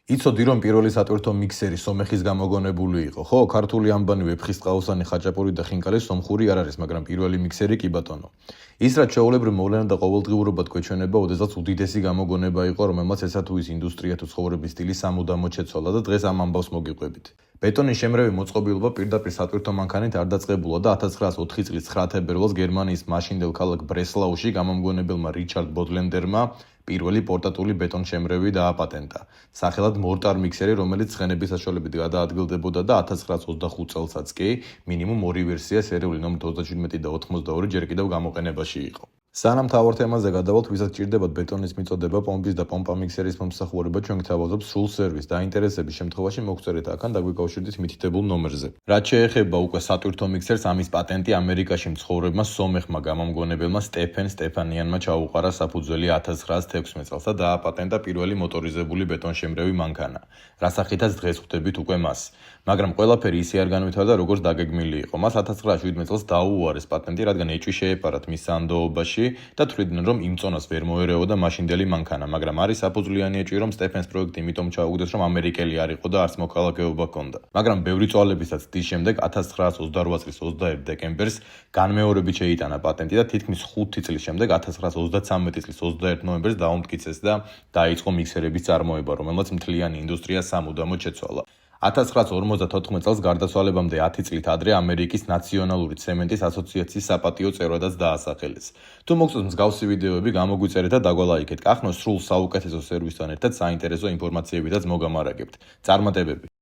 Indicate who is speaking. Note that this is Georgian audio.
Speaker 1: იცოდი რომ პირველი სატვირთო მიქსერი სომეხის გამოგონებული იყო, ხო? ქართული ამბანი ვეფხისტყაოსანი, ხაჭაპური და ხინკალი სომხური არ არის, მაგრამ პირველი მიქსერი კი ბატონო. ის რაც ჩვეულებრივ მოვლენა და ყოველდღიურობად გვეჩვენება, ოდესაც უდიდესი გამოგონება იყო, რომელმაც ესა თუ ის ინდუსტრია თუ ცხოვრების სტილი სამუდამოდ შეცვალა და დღეს ამ ამბავს მოგიყვებით. ბეტონის შემრევი მოწყობილობა პირდაპირ სატვირთო მანქანით არ დაწყებულა და 1904 წლის 9 თებერვალს გერმანიის მაშინდელ ქალაქ ბრესლაუში გამომგონებელმა რიჩარდ ბოდლენდერმა პირველი პორტატული ბეტონშემრევი დააპატენტა, სახელად მორტარ მიქსერი, რომელიც ცხენების საშუალებით გადაადგილდებოდა და 1925 წელსაც კი მინიმუმ ორი ვერსია სერიული ნომრით 37 და 82 ჯერ კიდევ გამოყენებაში იყო. სანამ თავარ თემაზე გადავალთ, ვისაც ჭირდებათ ბეტონის მიწოდება, პომპის და პომპა მიქსერის მომსახურება, ჩვენ გთავაზობთ სრულ სერვისს. დაინტერესების შემთხვევაში მოგწერეთ აქ ან დაგვიკავშირდით მითითებულ ნომერზე. რაც შეეხება უკვე სატვირთო მიქსერს, ამის პატენტი ამერიკაში მცხოვრებმა სომეხმა გამომგონებელმა სტეფენ სტეფანიანმა ჩაუყარა საფუძველი 1916 წელს და დააპატენტა პირველი მოტორიზებული ბეტონშემრევი მანქანა, რასახითაც დღეს ხვდებით უკვე მას. მაგრამ ყველაფერი ისე არ განვითარდა, როგორც დაგეგმილი იყო. მას 1917 წელს დაუუარეს პატენტი, რადგან ეჭვი შეეპარათ მის სანდოობაში და თვლიდნენ, რომ იმ წონას ვერ მოერეოდა მაშინდელი მანქანა, მაგრამ არის საფუძვლიანი ეჭვი, რომ სტეფენს პროექტი იმიტომ ჩაუგდეს, რომ ამერიკელი არ იყო და არც მოქალაქეობა ჰქონდა. მაგრამ ბევრი წვალებისაც დის შემდეგ 1928 წლის 21 დეკემბერს განმეორებით შეიტანა პატენტი და თითქმის 5 წლის შემდეგ 1933 წლის 21 ნოემბერს დაუმტკიცეს და დაიწყო მიქსერების წარმოება, რომელმაც მთლიანი ინდუსტრია სამუდამოდ შეცვალა. 1954 წელს გარდაცვალებამდე 10 წლით ადრე ამერიკის ნაციონალური ცემენტის ასოციაციის საპატიო წევრადაც დაასახელეს. თუ მოგწონთ მსგავსი ვიდეოები, გამოგვიწერეთ და დაგვალაიქეთ. კახნოს სრულ საუკეთესო სერვისთან ერთად საინტერესო ინფორმაციებითაც მოგამარაგებთ. წარმატებები!